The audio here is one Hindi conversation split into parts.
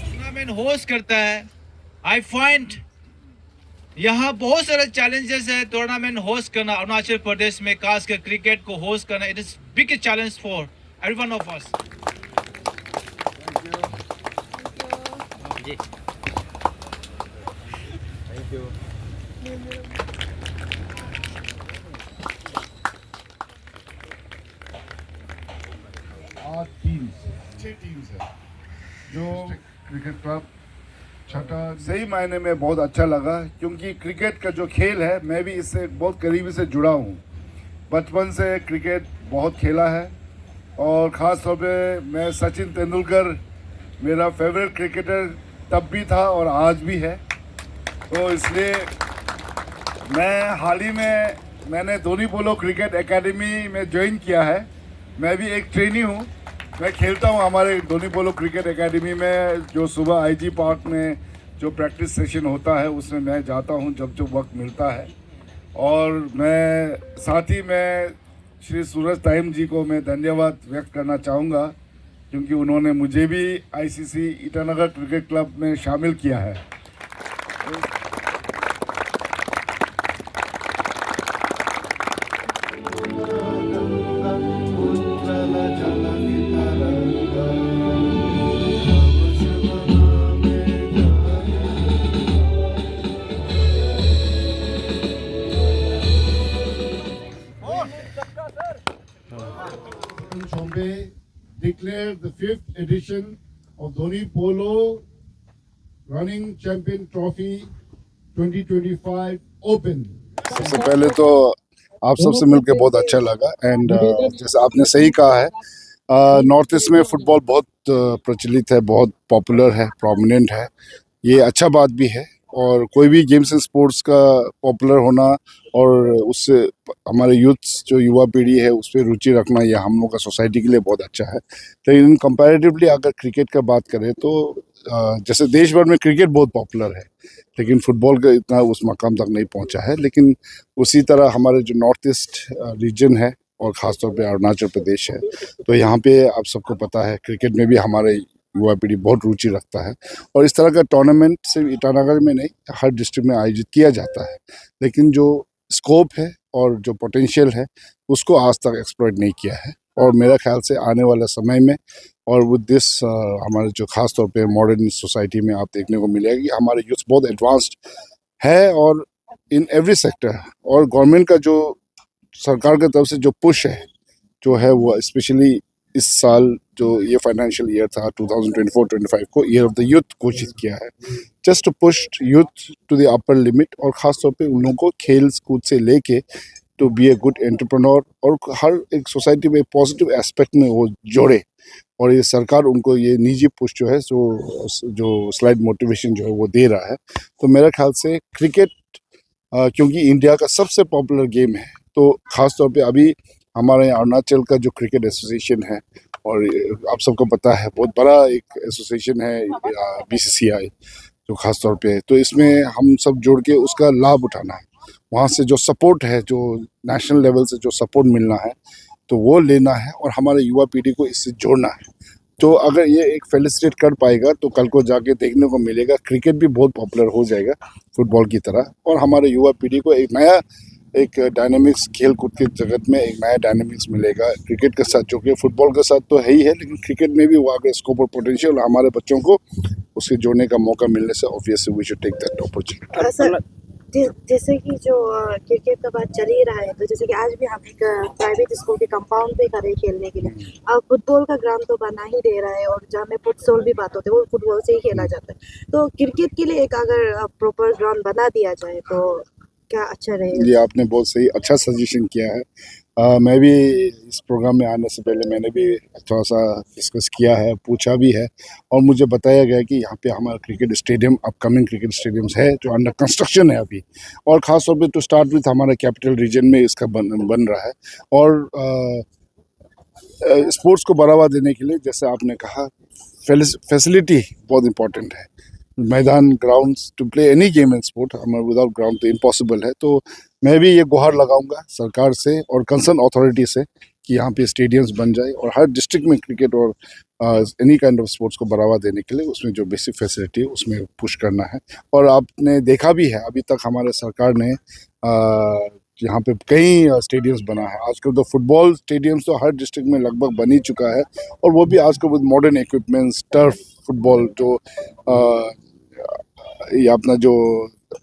टूर्नामेंट होस्ट करता है। आई फाइंड यहाँ बहुत सारे चैलेंजेस है टूर्नामेंट होस्ट करना अरुणाचल प्रदेश में, खासकर क्रिकेट को होस्ट करना। It is big challenge for every one of us. Thank you. आज छह टीम्स है जो क्रिकेट क्लब छठा। सही मायने में बहुत अच्छा लगा क्योंकि क्रिकेट का जो खेल है मैं भी इससे बहुत करीबी से जुड़ा हूँ। बचपन से क्रिकेट बहुत खेला है और ख़ास तौर पे मैं सचिन तेंदुलकर मेरा फेवरेट क्रिकेटर तब भी था और आज भी है। तो इसलिए मैं हाल ही में मैंने धोनी पोलो क्रिकेट एकेडमी में ज्वाइन किया है। मैं भी एक ट्रेनी हूँ। मैं खेलता हूँ हमारे धोनी पोलो क्रिकेट एकेडमी में, जो सुबह आईजी पार्क में जो प्रैक्टिस सेशन होता है उसमें मैं जाता हूँ जब जब वक्त मिलता है। और मैं साथ ही मैं श्री सूरज टाइम जी को मैं धन्यवाद व्यक्त करना चाहूँगा क्योंकि उन्होंने मुझे भी आईसीसी ईटानगर क्रिकेट क्लब में शामिल किया है। Chombe declared the 5th edition of Dhoni Polo Running Champion Trophy 2025 open. सबसे पहले तो आप सबसे मिलकर बहुत अच्छा लगा एंड जैसे आपने सही कहा है, नॉर्थ ईस्ट में फुटबॉल बहुत प्रचलित है, बहुत पॉपुलर है, प्रोमिनेंट है। ये अच्छा बात भी है और कोई भी गेम्स एंड स्पोर्ट्स का पॉपुलर होना और उससे हमारे यूथ जो युवा पीढ़ी है उस पर रुचि रखना, यह हम लोग का सोसाइटी के लिए बहुत अच्छा है। लेकिन कंपैरेटिवली अगर क्रिकेट का बात करें तो जैसे देश भर में क्रिकेट बहुत पॉपुलर है लेकिन फुटबॉल का इतना उस मकाम तक नहीं पहुंचा है। लेकिन उसी तरह हमारे जो नॉर्थ ईस्ट रीजन है और ख़ासतौर पे अरुणाचल प्रदेश है, तो यहाँ पे आप सबको पता है क्रिकेट में भी हमारे युवा पीढ़ी बहुत रुचि रखता है और इस तरह का टूर्नामेंट सिर्फ ईटानगर में नहीं हर डिस्ट्रिक्ट में आयोजित किया जाता है। लेकिन जो स्कोप है और जो पोटेंशियल है उसको आज तक एक्सप्लॉइट नहीं किया है और मेरा ख्याल से आने वाले समय में और विद दिस हमारे जो ख़ास तौर पे मॉडर्न सोसाइटी में आप देखने को मिलेगा कि हमारे यूथ बहुत एडवांस्ड है और इन एवरी सेक्टर। और गवर्नमेंट का जो सरकार की तरफ से जो पुश है जो है वो स्पेशली इस साल जो ये फाइनेंशियल ईयर था 2024-25 को ईयर ऑफ द यूथ घोषित किया है, just to push youth to the upper limit और ख़ास तौर पे उन लोगों को खेल कूद से लेके to be a good entrepreneur और हर एक सोसाइटी में पॉजिटिव एस्पेक्ट में वो जोड़े। और ये सरकार उनको ये निजी पुश जो है जो स्लाइड मोटिवेशन जो है वो दे रहा है। तो मेरे ख्याल से क्रिकेट क्योंकि इंडिया का सबसे पॉपुलर गेम है तो ख़ास तौर पे अभी हमारे अरुणाचल का जो क्रिकेट एसोसिएशन है और आप सबको पता है बहुत बड़ा एक एसोसिएशन है बीसीसीआई जो ख़ास तौर पे है, तो इसमें हम सब जुड़ के उसका लाभ उठाना है। वहाँ से जो सपोर्ट है, जो नेशनल लेवल से जो सपोर्ट मिलना है तो वो लेना है और हमारे युवा पीढ़ी को इससे जोड़ना है। तो अगर ये एक फेलिसिटेट कर पाएगा तो कल को जाके देखने को मिलेगा क्रिकेट भी बहुत पॉपुलर हो जाएगा फुटबॉल की तरह और हमारे युवा पीढ़ी को एक नया एक डायनामिक्स खेल कूद के जगत में एक नया डायनामिक्स मिलेगा क्रिकेट के साथ, जो कि फुटबॉल के साथ तो है ही है लेकिन क्रिकेट में भी वो आगे स्कोप और पोटेंशियल हमारे बच्चों को उससे जोड़ने का मौका मिलने से obviously we should take that opportunity. जैसे कि जो क्रिकेट का बात चल ही रहा है, तो जैसे कि आज भी हम एक प्राइवेट स्कूल के कंपाउंड पे खड़े खेलने के लिए। अब फुटबॉल का ग्राउंड तो बना ही दे रहा है, और जहाँ में फुटसॉल भी बात होती है वो फुटबॉल से ही खेला जाता है। तो क्रिकेट के लिए एक अगर प्रॉपर ग्राउंड बना दिया जाए तो क्या अच्छा रहेगा। ये आपने बहुत सही अच्छा सजेशन किया है। मैं भी इस प्रोग्राम में आने से पहले मैंने भी थोड़ा सा डिस्कस किया है, पूछा भी है, और मुझे बताया गया कि यहाँ पे हमारा cricket stadium upcoming cricket stadiums है जो अंडर कंस्ट्रक्शन है अभी, और ख़ास तौर पे टू स्टार्ट विथ हमारा कैपिटल रीजन में इसका बन रहा है। और स्पोर्ट्स को बढ़ावा देने के लिए जैसे आपने कहा फैसिलिटी बहुत इंपॉर्टेंट है। मैदान grounds to play any game in sport हमारे विदाउट ग्राउंड तो इम्पॉसिबल है। तो मैं भी ये गुहार लगाऊंगा सरकार से और कंसर्न अथॉरिटी से कि यहाँ पे स्टेडियम्स बन जाए, और हर डिस्ट्रिक्ट में क्रिकेट और एनी काइंड ऑफ स्पोर्ट्स को बढ़ावा देने के लिए उसमें जो बेसिक फैसिलिटी है उसमें पुश करना है। और आपने देखा भी है अभी तक हमारे सरकार ने यहाँ पे कई स्टेडियम्स बना है। आजकल तो फुटबॉल स्टेडियम्स तो हर डिस्ट्रिक्ट में लगभग बन ही चुका है, और वो भी आजकल with modern equipments, turf football जो ये अपना जो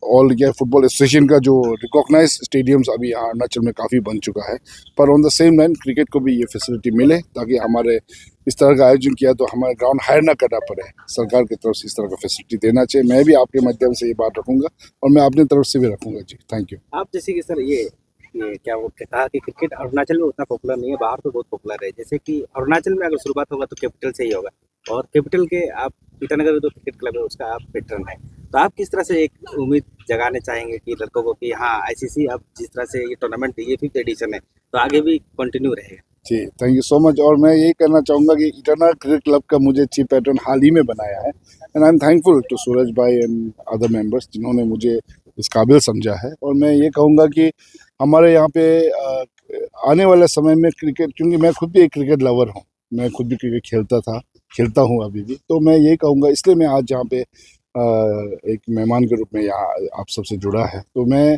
ऑल इंडिया फुटबॉल एसोसिएशन का जो रिकॉग्नाइज स्टेडियम्स अभी यहाँ अरुणाचल में काफ़ी बन चुका है। पर on the same line cricket को भी ये फैसिलिटी मिले ताकि हमारे इस तरह का आयोजन किया तो हमारे ग्राउंड हायर ना करना पड़े। सरकार की तरफ से इस तरह का फैसिलिटी देना चाहिए। मैं भी आपके माध्यम से ये बात रखूंगा और मैं अपनी तरफ से भी रखूंगा जी। Thank you. आप जैसे कि सर ये क्या वो कहा कि क्रिकेट अरुणाचल में उतना पॉपुलर नहीं है, बाहर तो बहुत पॉपुलर है। जैसे कि अरुणाचल में अगर शुरुआत होगा तो कैपिटल से ही होगा, और कैपिटल के आप ईटानगर में जो क्रिकेट क्लब है उसका आप पेट्रन है, तो आप किस तरह से एक उम्मीद जगाने चाहेंगे कि लड़कों को कि हाँ आईसीसी अब जिस तरह से ये टूर्नामेंट ये 5th एडिशन है तो आगे भी कंटिन्यू रहेगा। जी थैंक यू सो मच। और मैं यही कहना चाहूँगा कि इटरनल क्रिकेट क्लब का मुझे चीफ पैटर्न हाल ही में बनाया है, and I am thankful to Suraj bhai and other members जिन्होंने मुझे इस काबिल समझा है। और मैं ये कहूँगा कि हमारे यहाँ पे आने वाले समय में क्रिकेट, क्योंकि मैं खुद भी एक क्रिकेट लवर हूँ, मैं खुद भी क्रिकेट खेलता हूँ अभी भी, तो मैं ये कहूँगा इसलिए मैं आज यहाँ पे एक मेहमान के रूप में यहाँ आप सबसे जुड़ा है। तो मैं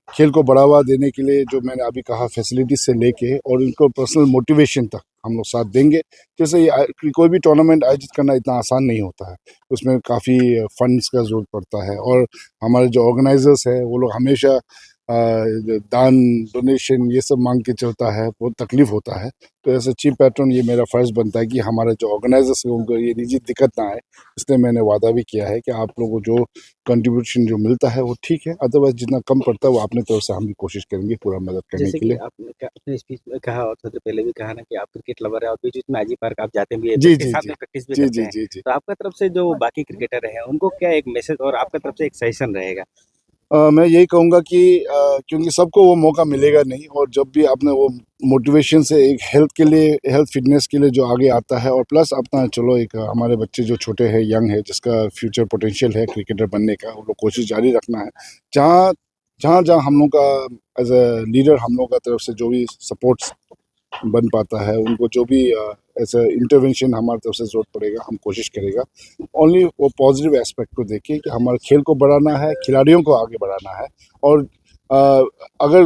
खेल को बढ़ावा देने के लिए जो मैंने अभी कहा फैसिलिटी से लेके और इनको पर्सनल मोटिवेशन तक हम लोग साथ देंगे। जैसे कोई भी टूर्नामेंट आयोजित करना इतना आसान नहीं होता है, उसमें काफ़ी फंड्स का ज़रूरत पड़ता है, और हमारे जो ऑर्गेनाइजर्स है वो लोग हमेशा दान डोनेशन ये सब मांग के चलता है, बहुत तकलीफ होता है। तो ऐसे चीफ पैट्रन ये मेरा फ़र्ज़ बनता है कि हमारे जो ऑर्गेनाइजर्स हैं उनको ये निजी दिक्कत ना आए, इसलिए मैंने वादा भी किया है कि आप लोगों को जो कंट्रीब्यूशन जो मिलता है वो ठीक है, अदरवाइज जितना कम पड़ता है वो अपने तरफ से हम भी कोशिश करेंगे पूरा मदद करने जैसे के कि लिए। आपने अपने स्पीच में कहा और थोड़ी देर पहले भी कहा ना कि आप क्रिकेट लवर है और बीच बीच में आईजी पार्क आप जाते भी है, जी उसके जी साथ जी में प्रैक्टिस भी जी करते जी हैं, जी जी। तो आपका तरफ से जो बाकी क्रिकेटर हैं उनको क्या एक मैसेज और आपका तरफ से एक सजेशन रहेगा। मैं यही कहूँगा कि क्योंकि सबको वो मौका मिलेगा नहीं, और जब भी आपने वो मोटिवेशन से एक हेल्थ के लिए, हेल्थ फिटनेस के लिए जो आगे आता है, और प्लस अपना चलो एक हमारे बच्चे जो छोटे हैं, यंग है, जिसका फ्यूचर पोटेंशियल है क्रिकेटर बनने का, वो लोग कोशिश जारी रखना है। जहाँ जहाँ जहाँ हम लोग का एज अ लीडर हम लोग का तरफ से जो भी सपोर्ट्स बन पाता है, उनको जो भी ऐसा इंटरवेंशन हमारी तरफ से ज़रूरत पड़ेगा हम कोशिश करेगा। ओनली वो पॉजिटिव एस्पेक्ट को देखिए कि हमारे खेल को बढ़ाना है, खिलाड़ियों को आगे बढ़ाना है। और अगर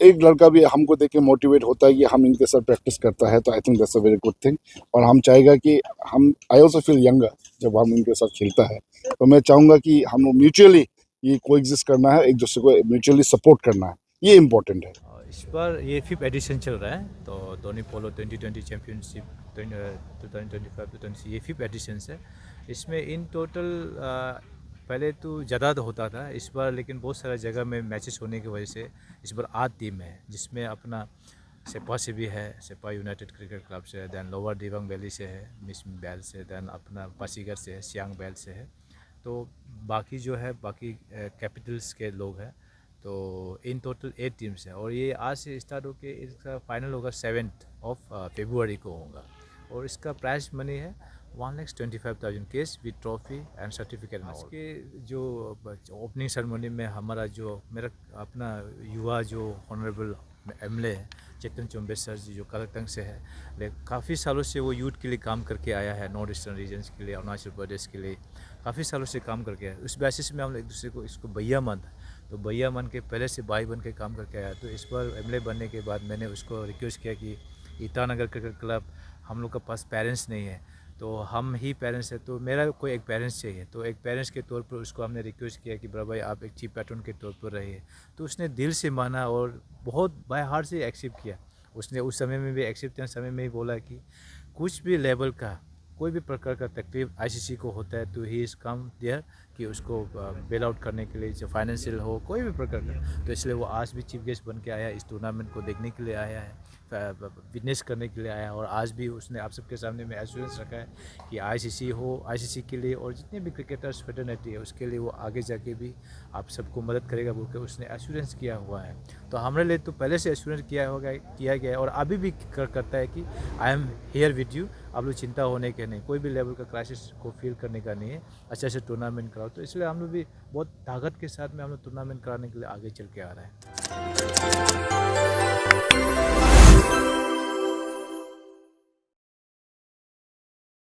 एक लड़का भी हमको देख के मोटिवेट होता है कि हम इनके साथ प्रैक्टिस करता है, तो I think that's a very good thing. और हम चाहेगा कि हम आई ऑल्सो फील यंगर जब हम इनके साथ खेलता है, तो मैं चाहूँगा कि हम लोग म्यूचुअली ये कोएग्जिस्ट करना है, एक दूसरे को म्यूचुअली सपोर्ट करना है, ये इम्पोर्टेंट है। इस बार ये 5th एडिशन चल रहा है, तो धोनी पोलो 2020 चैम्पियनशिप 2025 ये 5th एडिशन है। इसमें इन टोटल पहले तो ज़्यादा होता था इस बार, लेकिन बहुत सारा जगह में मैचेस होने की वजह से इस बार 8 टीम है, जिसमें अपना सेपा से भी है, सेपा यूनाइटेड क्रिकेट क्लब से है, दैन लोअर दिबांग वैली से है, मिस बैल से, दैन अपना पासीघाट से है, सियांग बैल से है, तो बाकी जो है बाकी कैपिटल्स के लोग हैं। तो इन टोटल 8 टीम्स हैं, और ये आज से स्टार्ट होकर इसका फाइनल होगा 7th फरवरी को होगा, और इसका प्राइज मनी है 1,25,000 cash with trophy and certificate. आज के जो ओपनिंग सेरेमनी में हमारा जो मेरा अपना युवा जो ऑनरेबल एमएलए है चेतन चौम्बे सर जी, जो कालाकतंग से है, लेकिन काफ़ी सालों से वो यूथ के लिए काम करके आया है, नॉर्थ ईस्टर्न रीजन्स के लिए, अरुणाचल प्रदेश के लिए काफ़ी सालों से काम करके आया। उस बेसिस में हम एक दूसरे को इसको भैया मान, तो भैया मान के पहले से भाई बन के काम करके आया। तो इस बार एमएलए बनने के बाद मैंने उसको रिक्वेस्ट किया कि ईटानगर क्रिकेट क्लब हम लोग के पास पेरेंट्स नहीं है, तो हम ही पेरेंट्स हैं, तो मेरा कोई एक पेरेंट्स चाहिए, तो एक पेरेंट्स के तौर पर उसको हमने रिक्वेस्ट किया कि बड़ा भाई आप एक चीफ पैट्रन के तौर पर रहिए। तो उसने दिल से माना और बहुत बाय हार्ट से एक्सेप्ट किया। उसने उस समय में भी एक्सेप्ट करने समय में ही बोला कि कुछ भी लेवल का कोई भी प्रकार का तकलीफ आईसीसी को होता है तो ही इज़ कम देयर कि उसको बेल आउट करने के लिए, जो फाइनेंशियल हो कोई भी प्रकार का। तो इसलिए वो आज भी चीफ गेस्ट बन के आया, इस टूर्नामेंट को देखने के लिए आया है, विटनेस करने के लिए आया है। और आज भी उसने आप सबके सामने में एश्योरेंस रखा है कि आईसीसी के लिए और जितने भी क्रिकेटर्स फेडरेटी है उसके लिए वो आगे जाके भी आप सबको मदद करेगा बोल के उसने एश्योरेंस किया हुआ है। तो हमारे लिए तो पहले से एश्योरेंस किया गया है और अभी भी करता है कि I am here with you, आप लोग चिंता होने के नहीं, कोई भी लेवल का क्राइसिस को फील करने का नहीं है, अच्छे से टूर्नामेंट कराओ। तो इसलिए हम लोग भी बहुत ताकत के साथ में हम लोग टूर्नामेंट कराने के लिए आगे चल के आ रहे हैं।